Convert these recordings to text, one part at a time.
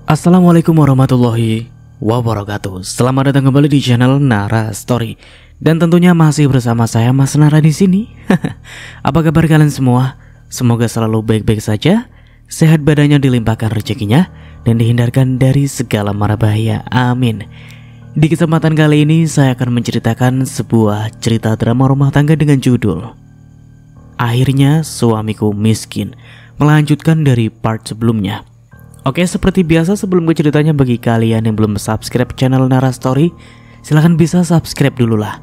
Assalamualaikum warahmatullahi wabarakatuh. Selamat datang kembali di channel Nara Story. Dan tentunya masih bersama saya Mas Nara di sini. Apa kabar kalian semua? Semoga selalu baik-baik saja, sehat badannya, dilimpahkan rezekinya, dan dihindarkan dari segala mara bahaya. Amin. Di kesempatan kali ini saya akan menceritakan sebuah cerita drama rumah tangga dengan judul Akhirnya Suamiku Miskin, melanjutkan dari part sebelumnya. Oke, seperti biasa sebelum gue ceritanya, bagi kalian yang belum subscribe channel Nara Story, silahkan bisa subscribe dulu lah.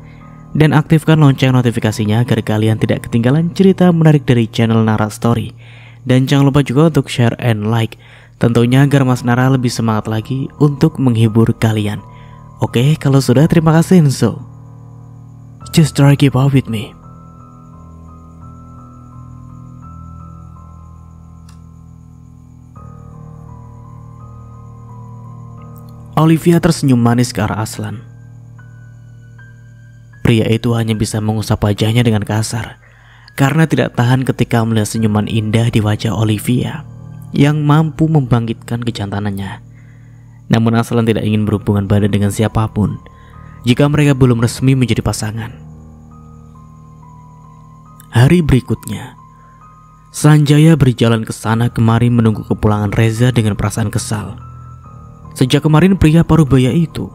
Dan aktifkan lonceng notifikasinya agar kalian tidak ketinggalan cerita menarik dari channel Nara Story. Dan jangan lupa juga untuk share and like, tentunya agar Mas Nara lebih semangat lagi untuk menghibur kalian. Oke, kalau sudah, terima kasih. So, just try keep up with me. Olivia tersenyum manis ke arah Aslan. Pria itu hanya bisa mengusap wajahnya dengan kasar karena tidak tahan ketika melihat senyuman indah di wajah Olivia yang mampu membangkitkan kejantanannya. Namun Aslan tidak ingin berhubungan badan dengan siapapun jika mereka belum resmi menjadi pasangan. Hari berikutnya, Sanjaya berjalan ke sana kemari menunggu kepulangan Reza dengan perasaan kesal. Sejak kemarin pria parubaya itu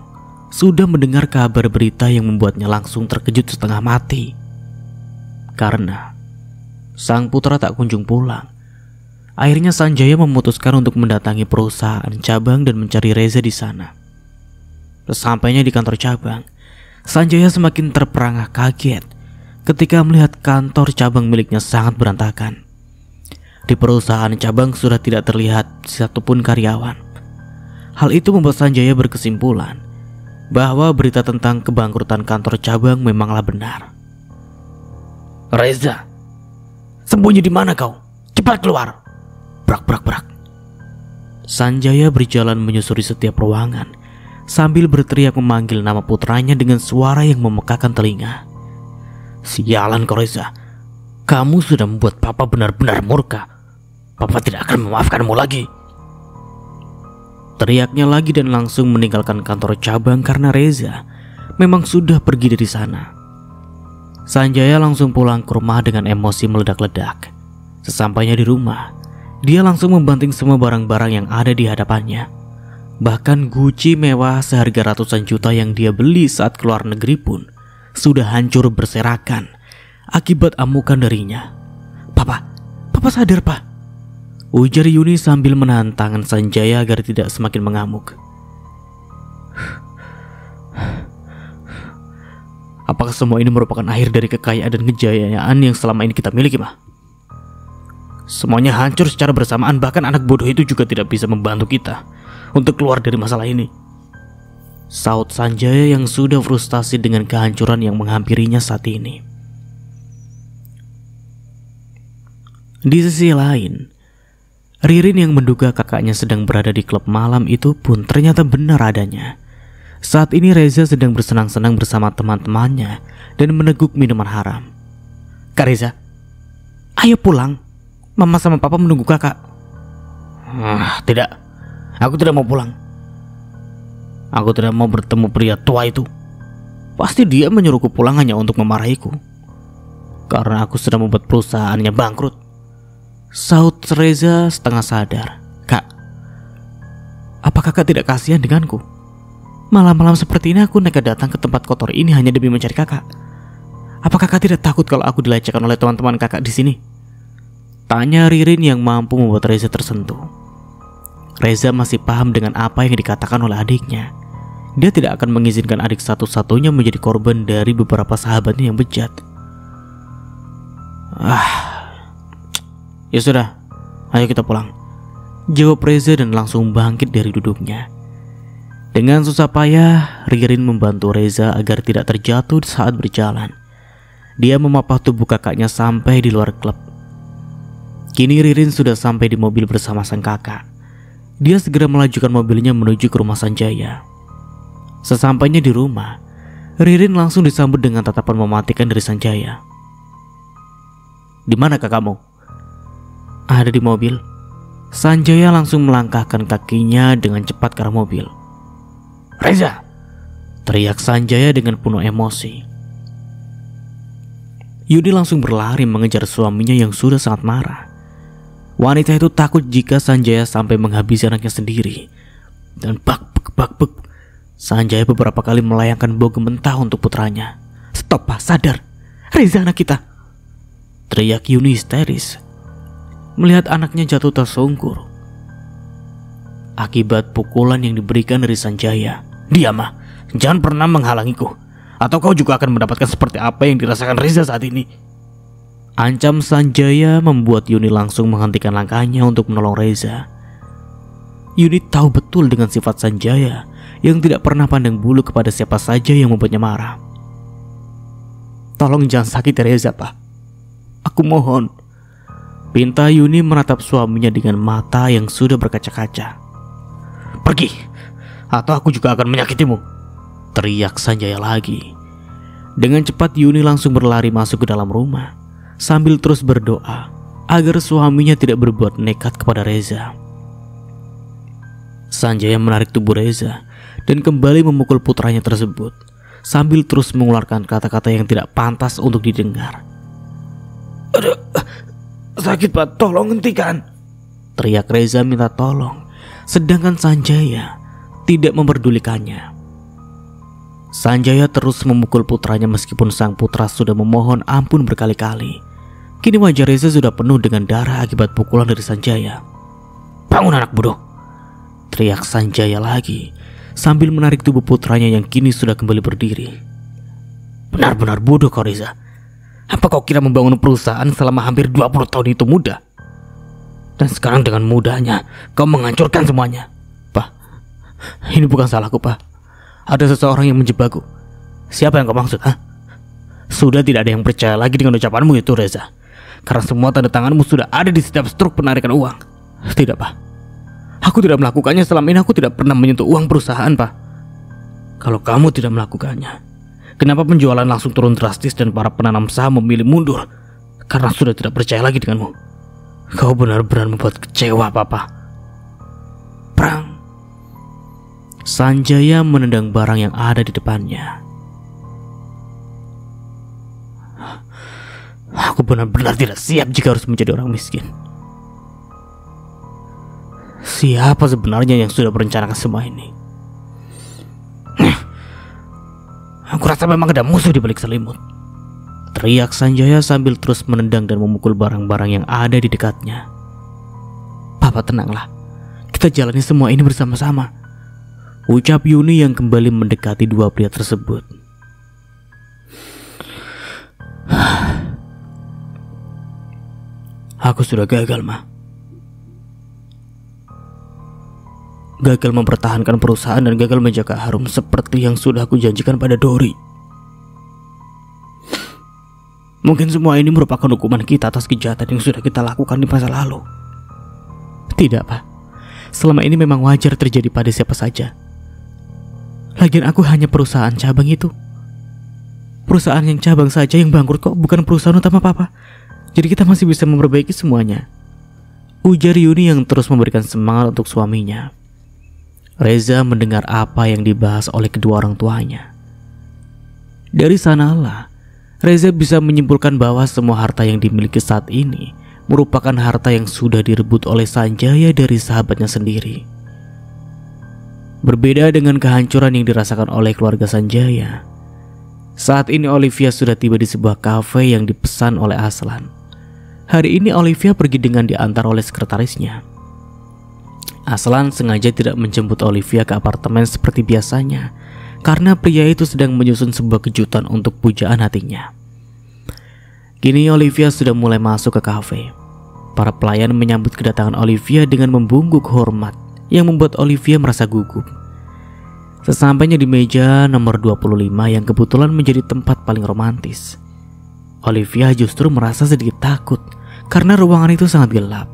sudah mendengar kabar berita yang membuatnya langsung terkejut setengah mati. Karena sang putra tak kunjung pulang, akhirnya Sanjaya memutuskan untuk mendatangi perusahaan cabang dan mencari Reza di sana. Sesampainya di kantor cabang, Sanjaya semakin terperangah kaget ketika melihat kantor cabang miliknya sangat berantakan. Di perusahaan cabang sudah tidak terlihat satupun karyawan. Hal itu membuat Sanjaya berkesimpulan bahwa berita tentang kebangkrutan kantor cabang memanglah benar. Reza, sembunyi di mana kau? Cepat keluar! Brak brak brak. Sanjaya berjalan menyusuri setiap ruangan sambil berteriak memanggil nama putranya dengan suara yang memekakan telinga. Sialan kau Reza, kamu sudah membuat papa benar-benar murka. Papa tidak akan memaafkanmu lagi. Teriaknya lagi dan langsung meninggalkan kantor cabang karena Reza memang sudah pergi dari sana. Sanjaya langsung pulang ke rumah dengan emosi meledak-ledak. Sesampainya di rumah, dia langsung membanting semua barang-barang yang ada di hadapannya. Bahkan Gucci mewah seharga ratusan juta yang dia beli saat keluar negeri pun sudah hancur berserakan akibat amukan darinya. Papa sadar, Pak, ujar Yuni sambil menahan tangan Sanjaya agar tidak semakin mengamuk. Apakah semua ini merupakan akhir dari kekayaan dan kejayaan yang selama ini kita miliki, Ma? Semuanya hancur secara bersamaan, bahkan anak bodoh itu juga tidak bisa membantu kita untuk keluar dari masalah ini. Saut Sanjaya yang sudah frustasi dengan kehancuran yang menghampirinya saat ini. Di sisi lain, Ririn yang menduga kakaknya sedang berada di klub malam itu pun ternyata benar adanya. Saat ini Reza sedang bersenang-senang bersama teman-temannya dan meneguk minuman haram. Kak Reza, ayo pulang. Mama sama papa menunggu kakak. Tidak, aku tidak mau pulang. Aku tidak mau bertemu pria tua itu. Pasti dia menyuruhku pulang hanya untuk memarahiku karena aku sudah membuat perusahaannya bangkrut. Saut Reza setengah sadar. Kak, apa kakak tidak kasihan denganku? Malam-malam seperti ini aku nekat datang ke tempat kotor ini hanya demi mencari kakak. Apa kakak tidak takut kalau aku dilecehkan oleh teman-teman kakak di sini? Tanya Ririn yang mampu membuat Reza tersentuh. Reza masih paham dengan apa yang dikatakan oleh adiknya. Dia tidak akan mengizinkan adik satu-satunya menjadi korban dari beberapa sahabatnya yang bejat. Ya sudah, ayo kita pulang, jawab Reza dan langsung bangkit dari duduknya. Dengan susah payah, Ririn membantu Reza agar tidak terjatuh saat berjalan. Dia memapah tubuh kakaknya sampai di luar klub. Kini Ririn sudah sampai di mobil bersama sang kakak. Dia segera melajukan mobilnya menuju ke rumah Sanjaya. Sesampainya di rumah, Ririn langsung disambut dengan tatapan mematikan dari Sanjaya. Di mana kakakmu? Ada di mobil. Sanjaya langsung melangkahkan kakinya dengan cepat ke arah mobil. "Reza!" teriak Sanjaya dengan penuh emosi. Yuni langsung berlari mengejar suaminya yang sudah sangat marah. Wanita itu takut jika Sanjaya sampai menghabisi anaknya sendiri. Dan bak, Sanjaya beberapa kali melayangkan bogem mentah untuk putranya. "Stop, Pak, sadar. Reza anak kita!" teriak Yuni histeris melihat anaknya jatuh tersungkur akibat pukulan yang diberikan dari Sanjaya. "Diam, Ma. Jangan pernah menghalangiku, atau kau juga akan mendapatkan seperti apa yang dirasakan Reza saat ini." Ancam Sanjaya membuat Yuni langsung menghentikan langkahnya untuk menolong Reza. Yuni tahu betul dengan sifat Sanjaya yang tidak pernah pandang bulu kepada siapa saja yang membuatnya marah. "Tolong jangan sakiti Reza, Pak. Aku mohon," pinta Yuni menatap suaminya dengan mata yang sudah berkaca-kaca. "Pergi, atau aku juga akan menyakitimu," teriak Sanjaya lagi. Dengan cepat Yuni langsung berlari masuk ke dalam rumah sambil terus berdoa agar suaminya tidak berbuat nekat kepada Reza. Sanjaya menarik tubuh Reza dan kembali memukul putranya tersebut sambil terus mengeluarkan kata-kata yang tidak pantas untuk didengar. "Aduh, sakit, Pak, tolong hentikan," teriak Reza minta tolong, sedangkan Sanjaya tidak memperdulikannya. Sanjaya terus memukul putranya meskipun sang putra sudah memohon ampun berkali-kali. Kini wajah Reza sudah penuh dengan darah akibat pukulan dari Sanjaya. "Bangun, anak bodoh!" teriak Sanjaya lagi sambil menarik tubuh putranya yang kini sudah kembali berdiri. "Benar-benar bodoh kau, Reza. Apa kau kira membangun perusahaan selama hampir 20 tahun itu mudah? Dan sekarang dengan mudahnya kau menghancurkan semuanya." "Pak, ini bukan salahku, Pak. Ada seseorang yang menjebakku." "Siapa yang kau maksud, ha?" "Sudah tidak ada yang percaya lagi dengan ucapanmu itu, Reza. Karena semua tanda tanganmu sudah ada di setiap struk penarikan uang." "Tidak, Pak. Aku tidak melakukannya. Selama ini aku tidak pernah menyentuh uang perusahaan, Pak." "Kalau kamu tidak melakukannya, kenapa penjualan langsung turun drastis dan para penanam saham memilih mundur karena sudah tidak percaya lagi denganmu? Kau benar-benar membuat kecewa, Papa." Prang. Sanjaya menendang barang yang ada di depannya. "Aku benar-benar tidak siap jika harus menjadi orang miskin. Siapa sebenarnya yang sudah merencanakan semua ini? Aku rasa memang ada musuh di balik selimut," teriak Sanjaya sambil terus menendang dan memukul barang-barang yang ada di dekatnya. "Papa, tenanglah. Kita jalani semua ini bersama-sama," ucap Yuni yang kembali mendekati dua pria tersebut. "Aku sudah gagal, Ma. Gagal mempertahankan perusahaan dan gagal menjaga harum seperti yang sudah aku janjikan pada Dori. Mungkin semua ini merupakan hukuman kita atas kejahatan yang sudah kita lakukan di masa lalu." "Tidak, Pak. Selama ini memang wajar terjadi pada siapa saja. Lagian aku hanya perusahaan cabang itu. Perusahaan yang cabang saja yang bangkrut kok, bukan perusahaan utama Papa. Jadi kita masih bisa memperbaiki semuanya," ujar Yuni yang terus memberikan semangat untuk suaminya. Reza mendengar apa yang dibahas oleh kedua orang tuanya. Dari sanalah Reza bisa menyimpulkan bahwa semua harta yang dimiliki saat ini merupakan harta yang sudah direbut oleh Sanjaya dari sahabatnya sendiri. Berbeda dengan kehancuran yang dirasakan oleh keluarga Sanjaya, saat ini Olivia sudah tiba di sebuah kafe yang dipesan oleh Aslan. Hari ini Olivia pergi dengan diantar oleh sekretarisnya. Aslan sengaja tidak menjemput Olivia ke apartemen seperti biasanya karena pria itu sedang menyusun sebuah kejutan untuk pujaan hatinya. Kini Olivia sudah mulai masuk ke kafe. Para pelayan menyambut kedatangan Olivia dengan membungkuk hormat yang membuat Olivia merasa gugup. Sesampainya di meja nomor 25 yang kebetulan menjadi tempat paling romantis, Olivia justru merasa sedikit takut karena ruangan itu sangat gelap.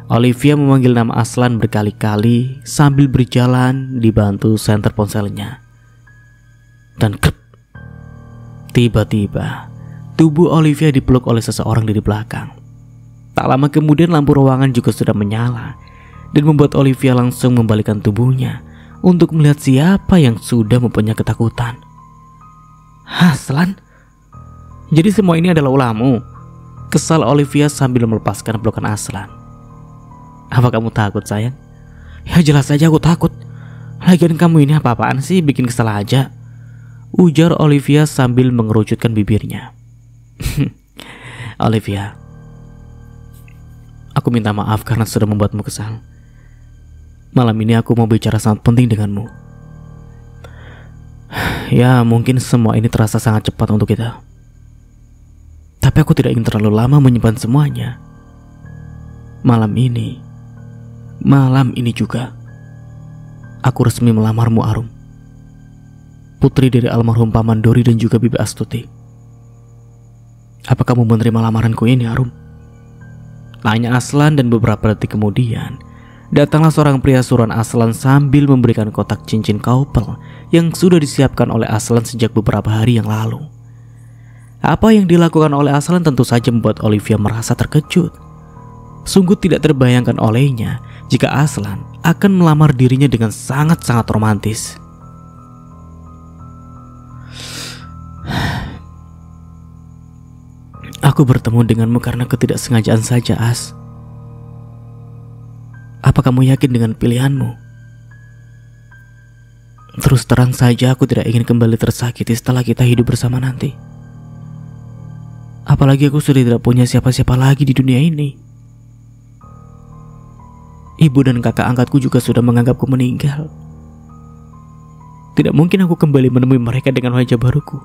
Olivia memanggil nama Aslan berkali-kali sambil berjalan dibantu senter ponselnya. Dan krep, tiba-tiba tubuh Olivia dipeluk oleh seseorang dari belakang. Tak lama kemudian lampu ruangan juga sudah menyala dan membuat Olivia langsung membalikkan tubuhnya untuk melihat siapa yang sudah mempunyai ketakutan. Aslan? Jadi semua ini adalah ulahmu? Kesal Olivia sambil melepaskan pelukan Aslan. Apa kamu takut, sayang? Ya jelas saja aku takut. Lagian kamu ini apa-apaan sih, bikin kesal aja, ujar Olivia sambil mengerucutkan bibirnya. Olivia, aku minta maaf karena sudah membuatmu kesal. Malam ini aku mau bicara sangat penting denganmu. Ya mungkin semua ini terasa sangat cepat untuk kita, tapi aku tidak ingin terlalu lama menyimpan semuanya. Malam ini juga aku resmi melamarmu, Arum, putri dari almarhum Paman Dori dan juga Bibi Astuti. Apa kamu menerima lamaranku ini, Arum? Tanya Aslan, dan beberapa detik kemudian datanglah seorang pria suruhan Aslan sambil memberikan kotak cincin kaupel yang sudah disiapkan oleh Aslan sejak beberapa hari yang lalu. Apa yang dilakukan oleh Aslan tentu saja membuat Olivia merasa terkejut. Sungguh tidak terbayangkan olehnya jika Aslan akan melamar dirinya dengan sangat-sangat romantis. Aku bertemu denganmu karena ketidaksengajaan saja, As. Apa kamu yakin dengan pilihanmu? Terus terang saja aku tidak ingin kembali tersakiti setelah kita hidup bersama nanti. Apalagi aku sudah tidak punya siapa-siapa lagi di dunia ini. Ibu dan kakak angkatku juga sudah menganggapku meninggal. Tidak mungkin aku kembali menemui mereka dengan wajah baruku.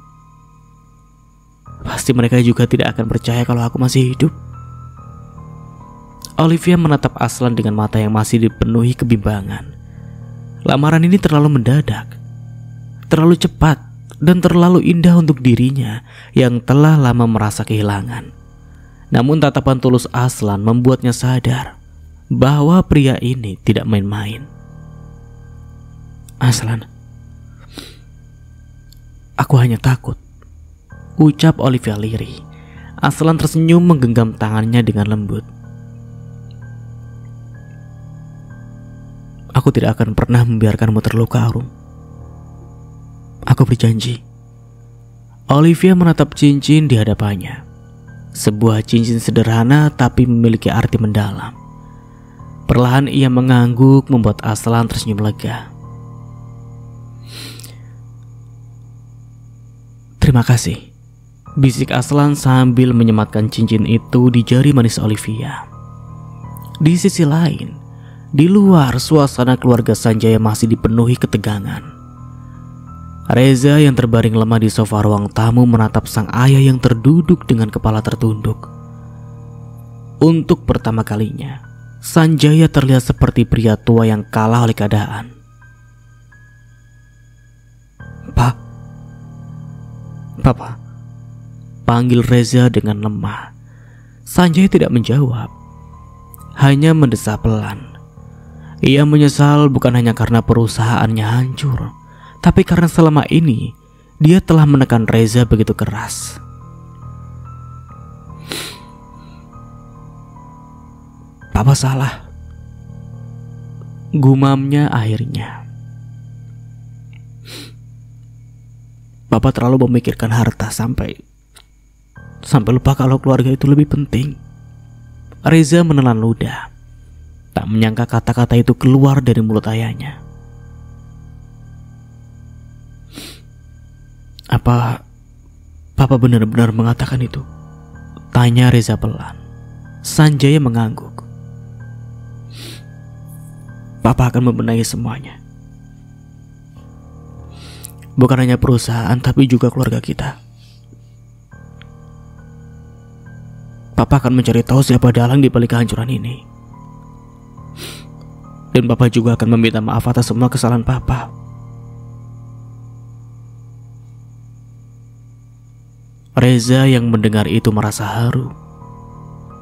Pasti mereka juga tidak akan percaya kalau aku masih hidup. Olivia menatap Aslan dengan mata yang masih dipenuhi kebimbangan. Lamaran ini terlalu mendadak, terlalu cepat, dan terlalu indah untuk dirinya yang telah lama merasa kehilangan. Namun tatapan tulus Aslan membuatnya sadar bahwa pria ini tidak main-main. Aslan, aku hanya takut, ucap Olivia lirih. Aslan tersenyum menggenggam tangannya dengan lembut. Aku tidak akan pernah membiarkanmu terluka, Arum. Aku berjanji. Olivia menatap cincin di hadapannya. Sebuah cincin sederhana tapi memiliki arti mendalam. Perlahan ia mengangguk membuat Aslan tersenyum lega. Terima kasih, bisik Aslan sambil menyematkan cincin itu di jari manis Olivia. Di sisi lain, di luar suasana keluarga Sanjaya masih dipenuhi ketegangan. Reza yang terbaring lemah di sofa ruang tamu menatap sang ayah yang terduduk dengan kepala tertunduk. Untuk pertama kalinya, Sanjaya terlihat seperti pria tua yang kalah oleh keadaan. Papa, panggil Reza dengan lemah. Sanjaya tidak menjawab, hanya mendesah pelan. Ia menyesal bukan hanya karena perusahaannya hancur, tapi karena selama ini dia telah menekan Reza begitu keras. Papa salah, gumamnya akhirnya. Papa terlalu memikirkan harta sampai lupa kalau keluarga itu lebih penting. Reza menelan ludah. Tak menyangka kata-kata itu keluar dari mulut ayahnya. Apa Papa benar-benar mengatakan itu? Tanya Reza pelan. Sanjaya mengangguk. Papa akan membenahi semuanya. Bukan hanya perusahaan, tapi juga keluarga kita. Papa akan mencari tahu siapa dalang di balik kehancuran ini. Dan Papa juga akan meminta maaf atas semua kesalahan Papa. Reza yang mendengar itu merasa haru.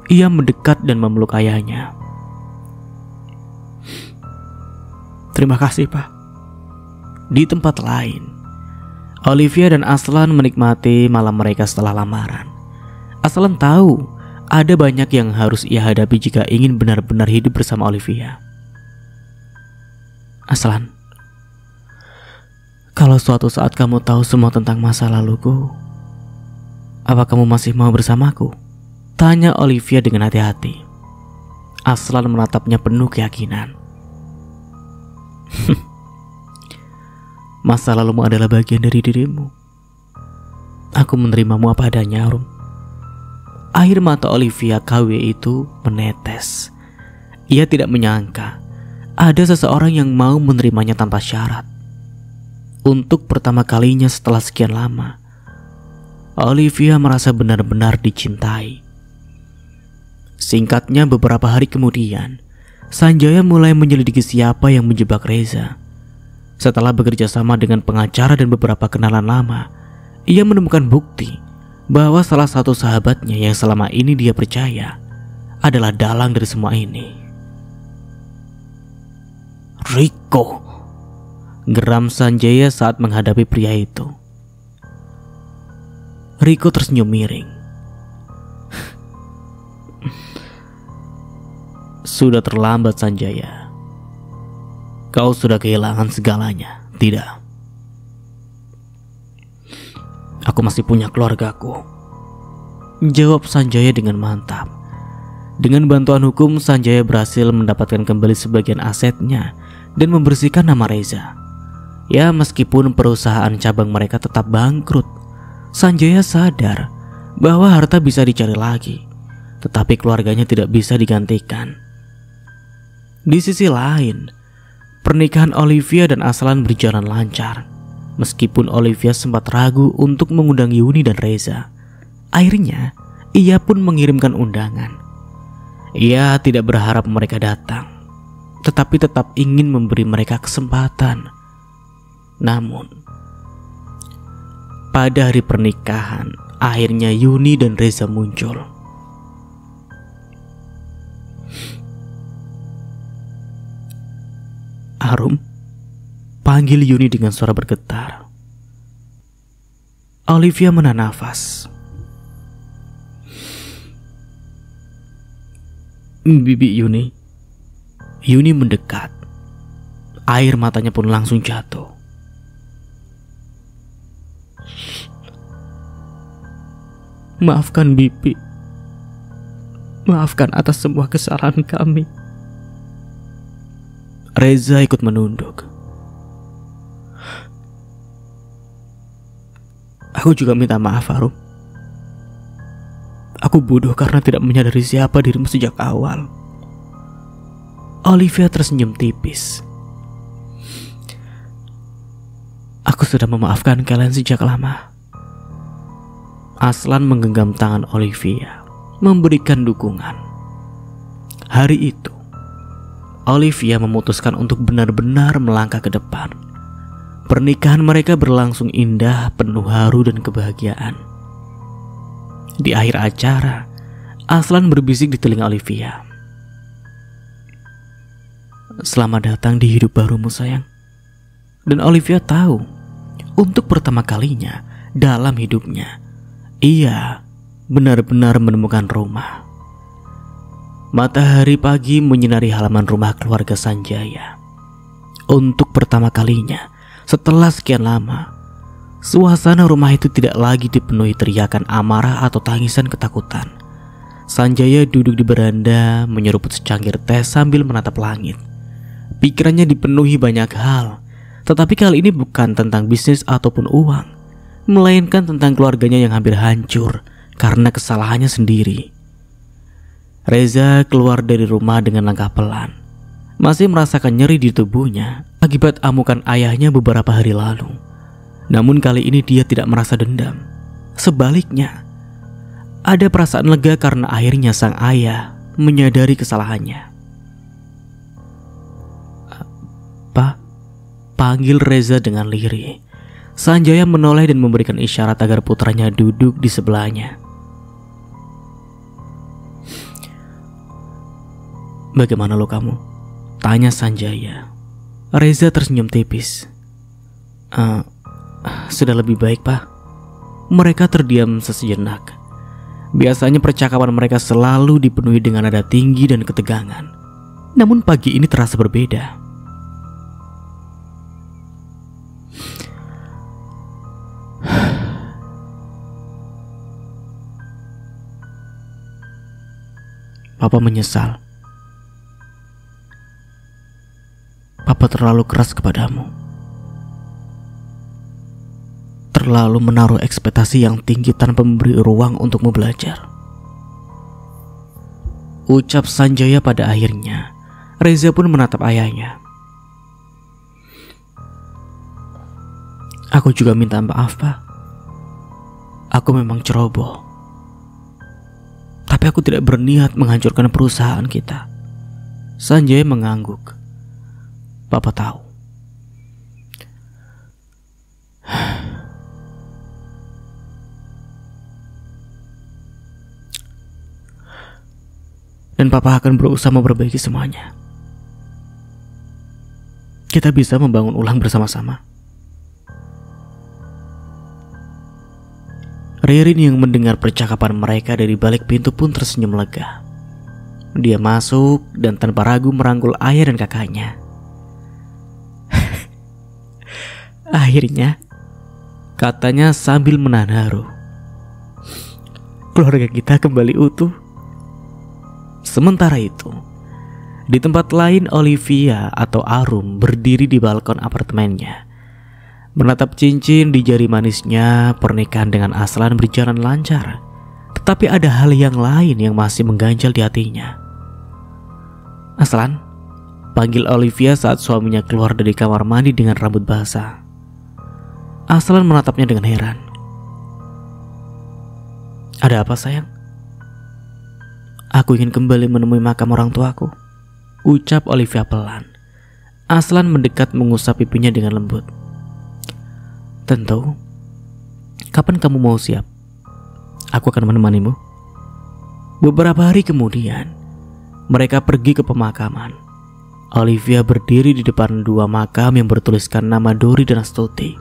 Ia mendekat dan memeluk ayahnya. Terima kasih, Pak. Di tempat lain, Olivia dan Aslan menikmati malam mereka setelah lamaran. Aslan tahu ada banyak yang harus ia hadapi jika ingin benar-benar hidup bersama Olivia. Aslan, kalau suatu saat kamu tahu semua tentang masa laluku, apa kamu masih mau bersamaku? Tanya Olivia dengan hati-hati. Aslan menatapnya penuh keyakinan. Masa lalumu adalah bagian dari dirimu. Aku menerimamu apa adanya, Arum. Air mata Olivia KW itu menetes. Ia tidak menyangka ada seseorang yang mau menerimanya tanpa syarat. Untuk pertama kalinya setelah sekian lama, Olivia merasa benar-benar dicintai. Singkatnya, beberapa hari kemudian, Sanjaya mulai menyelidiki siapa yang menjebak Reza. Setelah bekerja sama dengan pengacara dan beberapa kenalan lama, ia menemukan bukti bahwa salah satu sahabatnya yang selama ini dia percaya adalah dalang dari semua ini. Riko, geram Sanjaya saat menghadapi pria itu. Riko tersenyum miring. Sudah terlambat, Sanjaya. Kau sudah kehilangan segalanya, tidak? Aku masih punya keluargaku, jawab Sanjaya dengan mantap. Dengan bantuan hukum, Sanjaya berhasil mendapatkan kembali sebagian asetnya dan membersihkan nama Reza. Ya, meskipun perusahaan cabang mereka tetap bangkrut, Sanjaya sadar bahwa harta bisa dicari lagi, tetapi keluarganya tidak bisa digantikan. Di sisi lain, pernikahan Olivia dan Aslan berjalan lancar. Meskipun Olivia sempat ragu untuk mengundang Yuni dan Reza, akhirnya ia pun mengirimkan undangan. Ia tidak berharap mereka datang, tetapi tetap ingin memberi mereka kesempatan. Namun, pada hari pernikahan, akhirnya Yuni dan Reza muncul. Arum, panggil Yuni dengan suara bergetar. Olivia menahan nafas. Bibi Yuni. Yuni mendekat. Air matanya pun langsung jatuh. Maafkan Bibi. Maafkan atas semua kesalahan kami. Reza ikut menunduk. Aku juga minta maaf, Arum. Aku bodoh karena tidak menyadari siapa dirimu sejak awal. Olivia tersenyum tipis. Aku sudah memaafkan kalian sejak lama. Aslan menggenggam tangan Olivia, memberikan dukungan. Hari itu, Olivia memutuskan untuk benar-benar melangkah ke depan. Pernikahan mereka berlangsung indah, penuh haru dan kebahagiaan. Di akhir acara, Aslan berbisik di telinga Olivia. Selamat datang di hidup barumu, sayang. Dan Olivia tahu, untuk pertama kalinya dalam hidupnya, ia benar-benar menemukan rumah. Matahari pagi menyinari halaman rumah keluarga Sanjaya. Untuk pertama kalinya setelah sekian lama, suasana rumah itu tidak lagi dipenuhi teriakan amarah atau tangisan ketakutan. Sanjaya duduk di beranda menyeruput secangkir teh sambil menatap langit. Pikirannya dipenuhi banyak hal, tetapi kali ini bukan tentang bisnis ataupun uang, melainkan tentang keluarganya yang hampir hancur karena kesalahannya sendiri. Reza keluar dari rumah dengan langkah pelan, masih merasakan nyeri di tubuhnya akibat amukan ayahnya beberapa hari lalu. Namun kali ini dia tidak merasa dendam. Sebaliknya, ada perasaan lega karena akhirnya sang ayah menyadari kesalahannya. "Pak," panggil Reza dengan lirih. Sanjaya menoleh dan memberikan isyarat agar putranya duduk di sebelahnya. "Bagaimana lo kamu?" tanya Sanjaya. Reza tersenyum tipis. Sudah lebih baik, Pak." Mereka terdiam sejenak. Biasanya percakapan mereka selalu dipenuhi dengan nada tinggi dan ketegangan. Namun pagi ini terasa berbeda. Papa menyesal. Papa terlalu keras kepadamu. Terlalu menaruh ekspektasi yang tinggi tanpa memberi ruang untukmu belajar. Ucap Sanjaya pada akhirnya. Reza pun menatap ayahnya. Aku juga minta maaf, Pak. Aku memang ceroboh. Tapi aku tidak berniat menghancurkan perusahaan kita. Sanjaya mengangguk. Papa tahu. Dan Papa akan berusaha memperbaiki semuanya. Kita bisa membangun ulang bersama-sama. Ririn yang mendengar percakapan mereka dari balik pintu pun tersenyum lega. Dia masuk dan tanpa ragu merangkul ayah dan kakaknya. Akhirnya, katanya sambil menahan haru, keluarga kita kembali utuh. Sementara itu, di tempat lain Olivia atau Arum berdiri di balkon apartemennya. Menatap cincin di jari manisnya, pernikahan dengan Aslan berjalan lancar. Tetapi ada hal yang lain yang masih mengganjal di hatinya. Aslan, panggil Olivia saat suaminya keluar dari kamar mandi dengan rambut basah. Aslan menatapnya dengan heran. Ada apa sayang? Aku ingin kembali menemui makam orang tuaku, ucap Olivia pelan. Aslan mendekat mengusap pipinya dengan lembut. Tentu. Kapan kamu mau siap? Aku akan menemanimu. Beberapa hari kemudian, mereka pergi ke pemakaman. Olivia berdiri di depan dua makam yang bertuliskan nama Dori dan Astuti.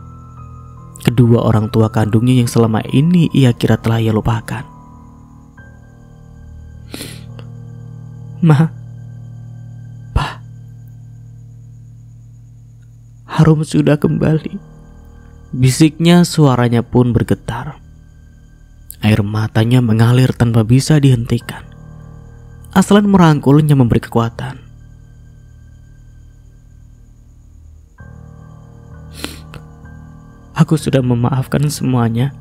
Kedua orang tua kandungnya yang selama ini ia kira telah ia lupakan. Ma, Pa, Harum sudah kembali. Bisiknya, suaranya pun bergetar. Air matanya mengalir tanpa bisa dihentikan. Aslan merangkulnya memberi kekuatan. Aku sudah memaafkan semuanya.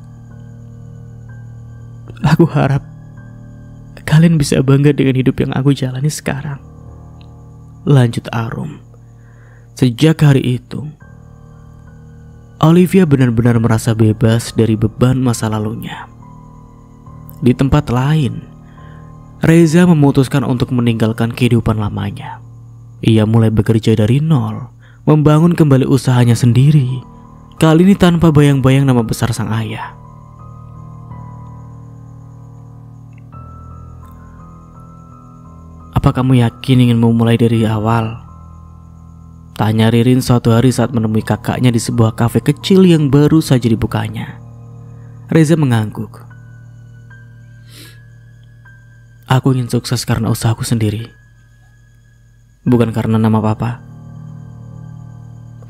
Aku harap kalian bisa bangga dengan hidup yang aku jalani sekarang. Lanjut Arum. Sejak hari itu, Olivia benar-benar merasa bebas dari beban masa lalunya. Di tempat lain, Reza memutuskan untuk meninggalkan kehidupan lamanya. Ia mulai bekerja dari nol, membangun kembali usahanya sendiri. Kali ini tanpa bayang-bayang nama besar sang ayah. Apa kamu yakin ingin memulai dari awal? Tanya Ririn suatu hari saat menemui kakaknya di sebuah kafe kecil yang baru saja dibukanya. Reza mengangguk. Aku ingin sukses karena usahaku sendiri, bukan karena nama papa.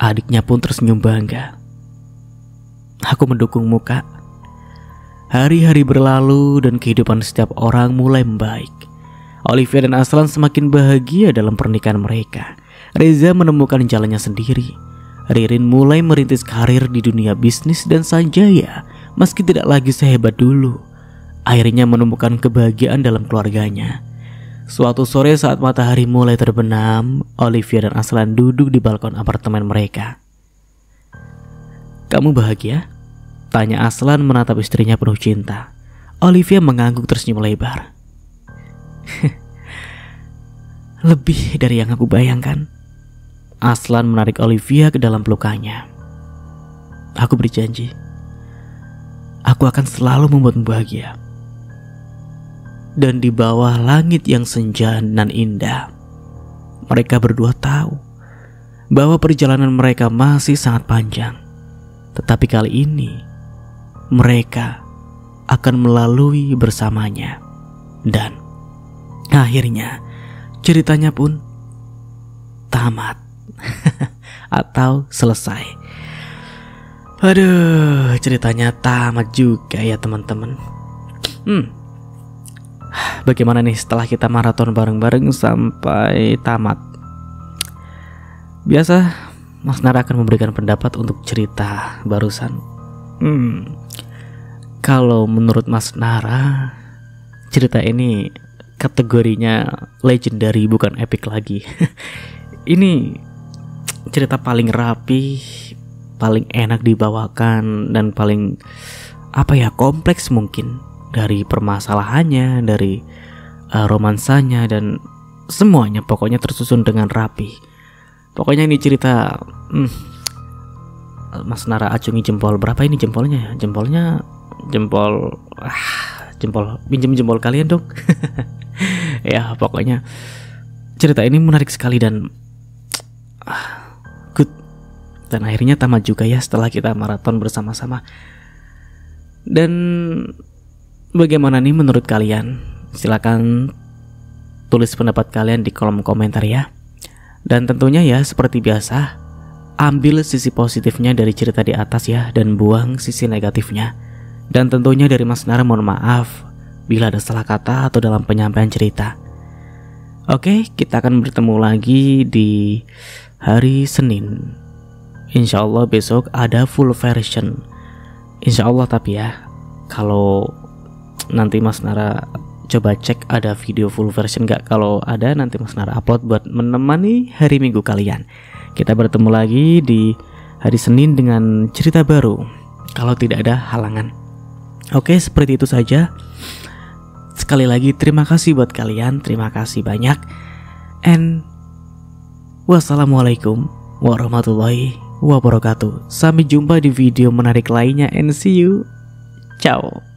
Adiknya pun tersenyum bangga. Aku mendukungmu, Kak. Hari-hari berlalu dan kehidupan setiap orang mulai membaik. Olivia dan Aslan semakin bahagia dalam pernikahan mereka. Reza menemukan jalannya sendiri. Ririn mulai merintis karir di dunia bisnis dan Sanjaya, meski tidak lagi sehebat dulu, akhirnya menemukan kebahagiaan dalam keluarganya. Suatu sore saat matahari mulai terbenam, Olivia dan Aslan duduk di balkon apartemen mereka. Kamu bahagia? Tanya Aslan menatap istrinya penuh cinta. Olivia mengangguk tersenyum lebar. Lebih dari yang aku bayangkan. Aslan menarik Olivia ke dalam pelukannya. Aku berjanji, aku akan selalu membuatmu bahagia. Dan di bawah langit yang senja dan indah, mereka berdua tahu bahwa perjalanan mereka masih sangat panjang. Tetapi kali ini mereka akan melalui bersamanya. Dan akhirnya ceritanya pun tamat atau selesai. Aduh, ceritanya tamat juga ya teman-teman. Bagaimana nih setelah kita maraton bareng-bareng sampai tamat? Biasa Mas Nara akan memberikan pendapat untuk cerita barusan. Kalau menurut Mas Nara, cerita ini kategorinya legendary, bukan epic lagi. Ini cerita paling rapi, paling enak dibawakan, dan paling kompleks mungkin. Dari permasalahannya, dari romansanya, dan semuanya pokoknya tersusun dengan rapi. Pokoknya ini cerita Mas Nara acungi jempol. Berapa ini jempolnya? Jempol pinjam jempol kalian dong. Ya pokoknya cerita ini menarik sekali dan good. Dan akhirnya tamat juga ya setelah kita maraton bersama-sama. Dan bagaimana nih menurut kalian? Silakan tulis pendapat kalian di kolom komentar ya. Dan tentunya ya seperti biasa, ambil sisi positifnya dari cerita di atas ya, dan buang sisi negatifnya. Dan tentunya dari Mas Nara mohon maaf bila ada salah kata atau dalam penyampaian cerita. Oke, kita akan bertemu lagi di hari Senin. Insya Allah besok ada full version. Insya Allah, tapi ya kalau nanti Mas Nara coba cek ada video full version gak. Kalau ada nanti Mas Nara upload buat menemani hari Minggu kalian. Kita bertemu lagi di hari Senin dengan cerita baru, kalau tidak ada halangan. Oke, seperti itu saja. Sekali lagi terima kasih buat kalian, terima kasih banyak. And wassalamualaikum warahmatullahi wabarakatuh. Sampai jumpa di video menarik lainnya, and see you. Ciao.